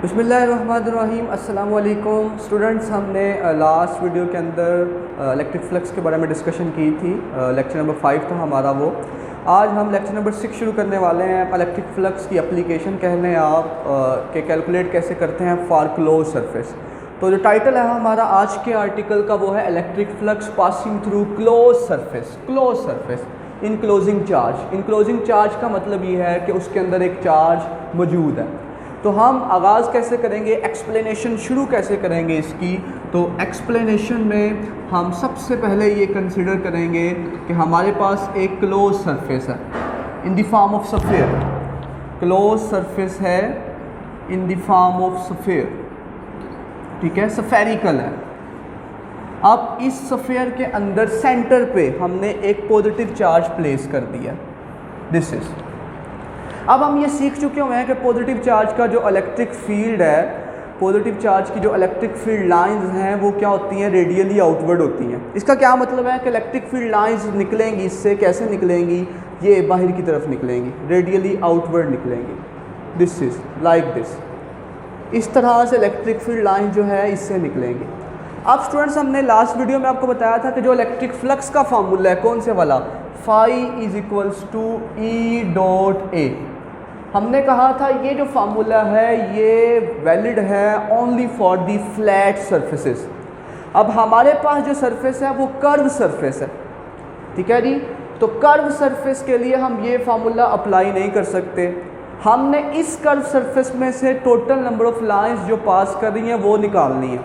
बिस्मिल्लाहिर्रहमानिर्रहीम। अस्सलाम वालेकुम स्टूडेंट्स, हमने लास्ट वीडियो के अंदर इलेक्ट्रिक फ्लक्स के बारे में डिस्कशन की थी। लेक्चर नंबर 5 था हमारा वो। आज हम लेक्चर नंबर 6 शुरू करने वाले हैं। इलेक्ट्रिक फ्लक्स की एप्लीकेशन कह लें आप कि कैलकुलेट कैसे करते हैं फॉर क्लोज सरफेस। तो जो टाइटल है हमारा आज के आर्टिकल का वो है electric flux passing through close surface. Close surface enclosing charge. Enclosing charge का मतलब ये है कि उसके अंदर एक चार्ज मौजूद है। तो हम आगाज़ कैसे करेंगे, एक्सप्लेनेशन शुरू कैसे करेंगे इसकी। तो एक्सप्लेनेशन में हम सबसे पहले ये कंसिडर करेंगे कि हमारे पास एक क्लोज सरफेस है in the form of sphere. Close surface है in the form of sphere, ठीक है, सफेरिकल है। अब इस सफ़ेयर के अंदर सेंटर पे हमने एक पॉजिटिव चार्ज प्लेस कर दिया, दिस इज़। अब हम ये सीख चुके हुए हैं कि पॉजिटिव चार्ज का जो इलेक्ट्रिक फील्ड है, पॉजिटिव चार्ज की जो इलेक्ट्रिक फील्ड लाइंस हैं वो क्या होती हैं, रेडियली आउटवर्ड होती हैं। इसका क्या मतलब है कि इलेक्ट्रिक फील्ड लाइंस निकलेंगी, इससे कैसे निकलेंगी, ये बाहर की तरफ निकलेंगी, रेडियली आउटवर्ड निकलेंगी, दिस इज़ लाइक दिस। इस तरह से इलेक्ट्रिक फील्ड लाइन जो है इससे निकलेंगी। अब स्टूडेंट्स, हमने लास्ट वीडियो में आपको बताया था कि जो इलेक्ट्रिक फ्लक्स का फार्मूला है, कौन से वाला, phi is equals to E dot A. हमने कहा था ये जो फार्मूला है ये वैलिड है only for the flat surfaces. अब हमारे पास जो सरफेस है वो कर्व सरफेस है, ठीक है जी। तो कर्व सरफेस के लिए हम ये फार्मूला अप्लाई नहीं कर सकते। हमने इस कर्व सरफेस में से टोटल नंबर ऑफ लाइंस जो पास कर रही हैं वो निकालनी है।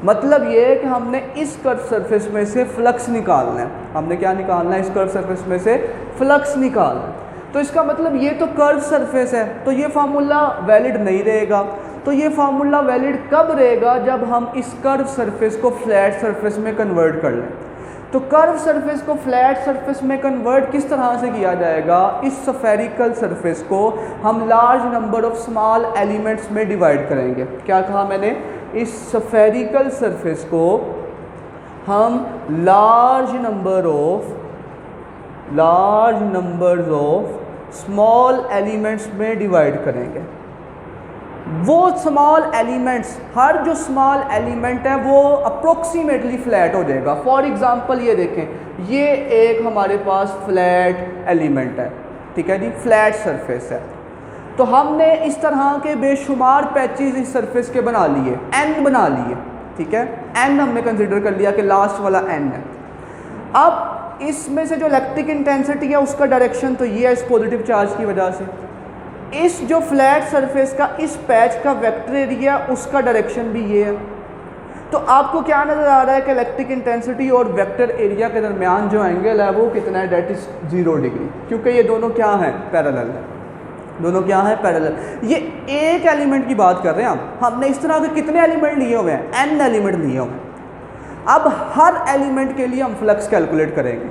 मतलब ये है कि हमने इस कर्व सरफेस में से फ्लक्स निकालना है। हमने क्या निकालना है, इस कर्व सरफेस में से फ्लक्स निकालना है। तो इसका मतलब ये तो कर्व सरफेस है, तो ये फार्मूला वैलिड नहीं रहेगा। तो ये फार्मूला वैलिड कब रहेगा, जब हम इस कर्व सरफेस को फ्लैट सरफेस में कन्वर्ट कर लें। तो कर्व सरफेस को फ्लैट सरफेस में कन्वर्ट किस तरह से किया जाएगा, इस स्फेरिकल सरफेस को हम large number of small elements में डिवाइड करेंगे। क्या कहा मैंने, इस स्फेरिकल सरफेस को हम large number of small elements में डिवाइड करेंगे। वो स्मॉल एलिमेंट्स, हर जो स्मॉल एलिमेंट है वो अप्रोक्सीमेटली फ्लैट हो जाएगा। फॉर एग्जांपल ये देखें, ये एक हमारे पास फ्लैट एलिमेंट है, ठीक है जी, फ्लैट सरफेस है। तो हमने इस तरह के बेशुमार पैचेस इस सरफेस के बना लिए, एन बना लिए, ठीक है। एन हमने कंसिडर कर लिया कि लास्ट वाला एन है। अब इसमें से जो इलेक्ट्रिक इंटेंसिटी है उसका डायरेक्शन तो ये है, इस पॉजिटिव चार्ज की वजह से। इस जो फ्लैट सरफेस का इस पैच का वेक्टर एरिया, उसका डायरेक्शन भी ये है। तो आपको क्या नज़र आ रहा है कि इलेक्ट्रिक इंटेंसिटी और वेक्टर एरिया के दरमियान जो एंगल है वो कितना है, डेट इज़ 0 डिग्री, क्योंकि ये दोनों क्या हैं, पैरेलल है। दोनों क्या हैं, पैरेलल। ये एक एलिमेंट की बात कर रहे हैं हमने इस तरह के कितने एलिमेंट लिए हुए हैं, एन एलिमेंट लिए हुए हैं। अब हर एलिमेंट के लिए हम फ्लक्स कैलकुलेट करेंगे,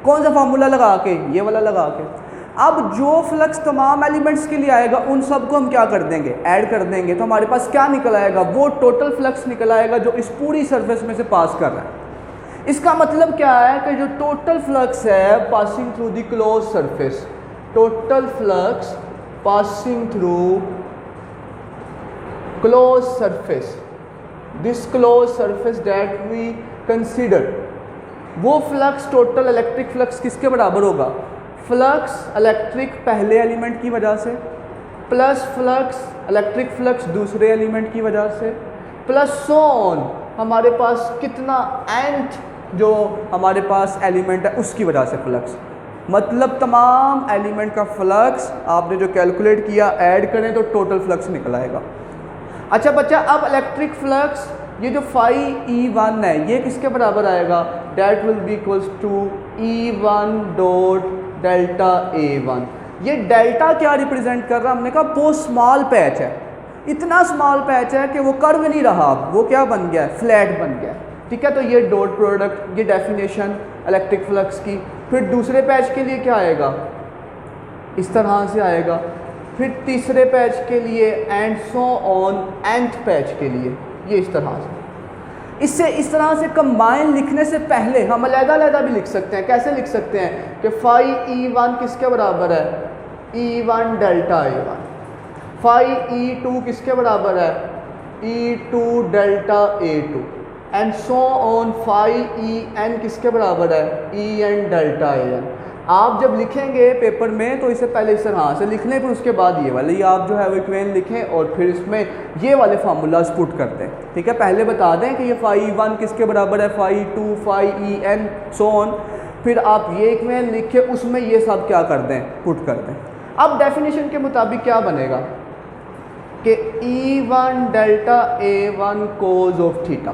कौन सा फार्मूला लगा के, ये वाला लगा के। अब जो फ्लक्स तमाम एलिमेंट्स के लिए आएगा उन सबको हम क्या कर देंगे, ऐड कर देंगे। तो हमारे पास क्या निकल आएगा, वो टोटल फ्लक्स निकल आएगा जो इस पूरी सरफेस में से पास कर रहा है। इसका मतलब क्या है कि जो टोटल फ्लक्स है passing through the close surface, total flux passing through close surface, this close surface that we consider, वो फ्लक्स टोटल इलेक्ट्रिक फ्लक्स किसके बराबर होगा, फ्लक्स इलेक्ट्रिक पहले एलिमेंट की वजह से प्लस फ्लक्स इलेक्ट्रिक फ्लक्स दूसरे एलिमेंट की वजह से प्लस सो ऑन हमारे पास कितना nth जो हमारे पास एलिमेंट है उसकी वजह से फ्लक्स। मतलब तमाम एलिमेंट का फ्लक्स आपने जो कैलकुलेट किया ऐड करें तो टोटल फ्लक्स निकल आएगा। अच्छा बच्चा, अब इलेक्ट्रिक फ्लक्स ये जो फाई E1 है ये किसके बराबर आएगा, that will be equals to E1 dot delta A1। ये डेल्टा क्या रिप्रेजेंट कर रहा है, हमने कहा वो स्मॉल पैच है, इतना स्मॉल पैच है कि वो कर्व नहीं रहा, वो क्या बन गया, फ्लैट बन गया, ठीक है। तो ये डॉट प्रोडक्ट, ये डेफिनेशन इलेक्ट्रिक फ्लक्स की। फिर दूसरे पैच के लिए क्या आएगा, इस तरह से आएगा। फिर तीसरे पैच के लिए and so on nth patch के लिए ये इस तरह से। इससे इस तरह से कंबाइन लिखने से पहले हम अलग-अलग भी लिख सकते हैं। कैसे लिख सकते हैं कि फाई E1 किसके बराबर है, E1 delta A1। Phi E2 किसके बराबर है, E2 delta A2 and so on, phi En किसके बराबर है, En डेल्टा An। आप जब लिखेंगे पेपर में तो इससे पहले इस तरह से लिख लें, फिर उसके बाद ये वाले आप जो है वो इक्वेशन लिखें और फिर इसमें ये वाले फार्मूलाज पुट कर दें। ठीक है, पहले बता दें कि ये फाई 1 किसके बराबर है, phi 2 phi En so on, फिर आप ये इक्वेशन लिख के उसमें ये सब क्या कर दें, पुट कर दें। अब डेफिनेशन के मुताबिक क्या बनेगा कि E1 delta A1 cause of theta.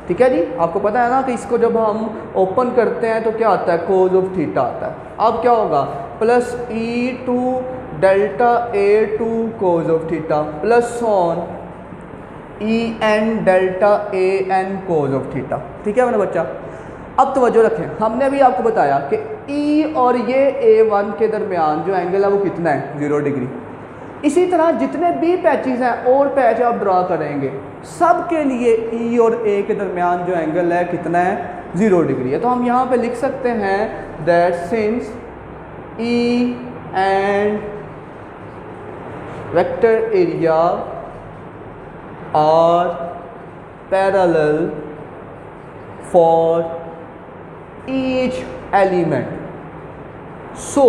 ठीक है जी, आपको पता है ना कि इसको जब हम ओपन करते हैं तो क्या आता है, कोज ऑफ थीटा आता है। अब क्या होगा, plus E2 delta A2 cos of theta plus on En delta An cos of theta. ठीक है मेरा बच्चा, अब तवज्जो रखें, हमने अभी आपको बताया कि E और ये A1 के दरमियान जो एंगल है वो कितना है, 0 डिग्री। इसी तरह जितने भी पैचेस हैं और पैच आप ड्रा करेंगे सब के लिए E और A के दरमियान जो एंगल है कितना है, 0 डिग्री है। तो हम यहाँ पे लिख सकते हैं that since E and vector area are parallel for each element, so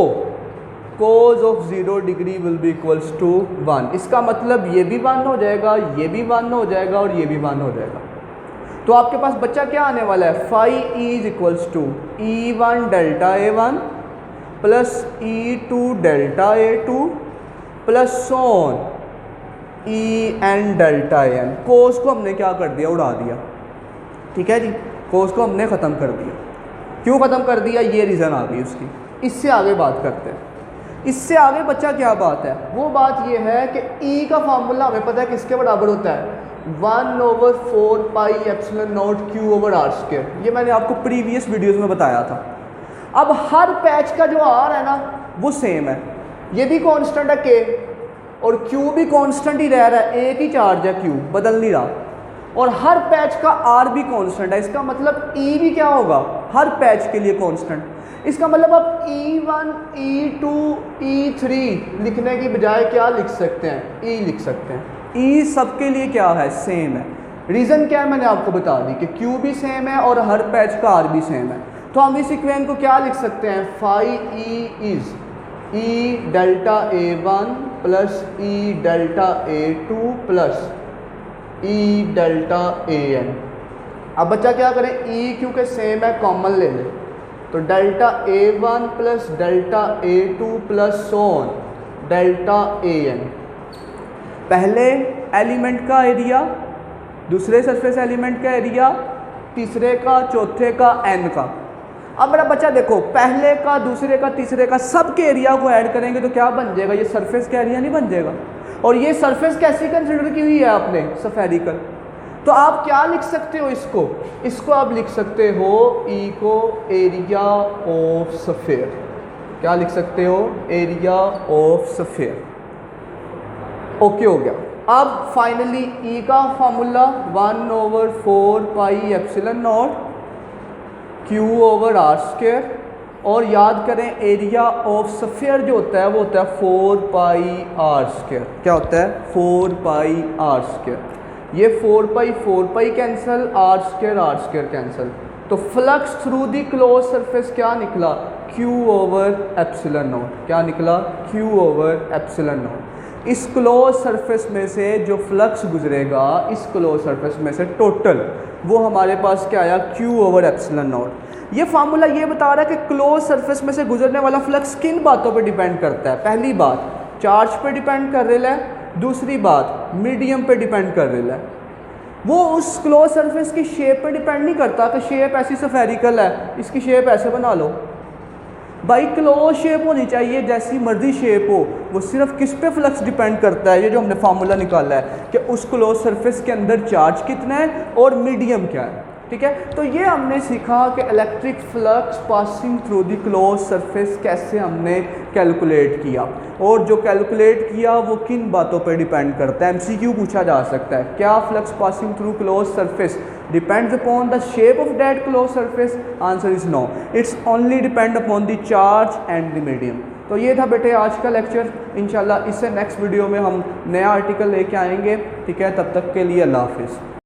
cos of 0 degree will be equals to 1। इसका मतलब ये भी 1 हो जाएगा, ये भी 1 हो जाएगा और ये भी 1 हो जाएगा। तो आपके पास बच्चा क्या आने वाला है, phi is equals to E1 delta A1 plus E2 delta A2 plus so on En delta An। Cos को हमने क्या कर दिया, उड़ा दिया। ठीक है जी, कोस को हमने ख़त्म कर दिया। क्यों ख़त्म कर दिया, ये रीज़न आ गई उसकी। इससे आगे बात करते हैं। इससे आगे बच्चा क्या बात है, वो बात ये है कि E का फार्मूला हमें पता है किसके बराबर होता है, 1/4 pi epsilon not Q over R square. ये मैंने आपको प्रीवियस वीडियोस में बताया था। अब हर पैच का जो R है ना वो सेम है, ये भी कांस्टेंट है K और Q भी कांस्टेंट ही रह रहा है, एक ही चार्ज है Q, बदल नहीं रहा, और हर पैच का R भी कांस्टेंट है। इसका मतलब E भी क्या होगा, हर पैच के लिए कांस्टेंट। इसका मतलब आप E1 E2 E3 लिखने की बजाय क्या लिख सकते हैं, E लिख सकते हैं। E सबके लिए क्या है, सेम है। रीज़न क्या है मैंने आपको बता दी कि Q भी सेम है और हर पैच का R भी सेम है। तो हम इस इक्वेशन को क्या लिख सकते हैं, phi E is E delta A1 plus E delta A2 plus E delta An। अब बच्चा क्या करें, E क्योंकि सेम है कॉमन ले लें, तो delta A1 plus delta A2 plus Son delta An। पहले एलिमेंट का एरिया, दूसरे सरफेस एलिमेंट का एरिया, तीसरे का, चौथे का, n का। अब मेरा बच्चा देखो, पहले का, दूसरे का, तीसरे का सब के एरिया को ऐड करेंगे तो क्या बन जाएगा, ये सरफेस का एरिया नहीं बन जाएगा। और ये सरफेस कैसी कंसिडर की हुई है आपने, स्फेरिकल। तो आप क्या लिख सकते हो, इसको आप लिख सकते हो E को एरिया ऑफ स्फीयर। क्या लिख सकते हो, एरिया ऑफ स्फीयर। ओके हो गया। अब फाइनली E का formula 1/4 pi epsilon not Q over R square, और याद करें एरिया ऑफ स्फीयर जो होता है वो होता है 4 पाई R स्क्वायर। क्या होता है, 4 पाई R स्क्वायर। ये 4 pi cancel, R square cancel, तो flux through the close surface क्या निकला, Q ओवर एप्सिलॉन नॉट। क्या निकला, Q ओवर एप्सिलॉन नॉट। इस क्लोज सरफेस में से जो फ्लक्स गुजरेगा, इस क्लोज सरफेस में से टोटल, वो हमारे पास क्या आया, Q ओवर एप्सिलॉन नॉट। ये फार्मूला ये बता रहा है कि क्लोज सरफेस में से गुजरने वाला फ्लक्स किन बातों पे डिपेंड करता है। पहली बात चार्ज पे डिपेंड कर रहा है, दूसरी बात मीडियम पे डिपेंड कर रहा है। वो उस क्लोज सरफेस की शेप पे डिपेंड नहीं करता कि शेप ऐसी स्फेरिकल है, इसकी शेप ऐसे बना लो। भाई क्लोज शेप होनी चाहिए, जैसी मर्जी शेप हो। वो सिर्फ किस पे फ्लक्स डिपेंड करता है, ये जो हमने फार्मूला निकाला है कि उस क्लोज सरफेस के अंदर चार्ज कितना है और मीडियम क्या है। ठीक है, तो ये हमने सीखा कि electric flux passing through the close surface कैसे हमने कैलकुलेट किया, और जो कैलकुलेट किया वो किन बातों पर डिपेंड करता है। एमसीक्यू पूछा जा सकता है, क्या flux passing through close surface depends upon the shape of that close surface. Answer is no, it's only depend upon the charge and the medium. तो ये था बेटे आज का लेक्चर। इंशाल्लाह इससे नेक्स्ट वीडियो में हम नया आर्टिकल लेके आएंगे। ठीक है, तब तक के लिए अल्लाह हाफिज़।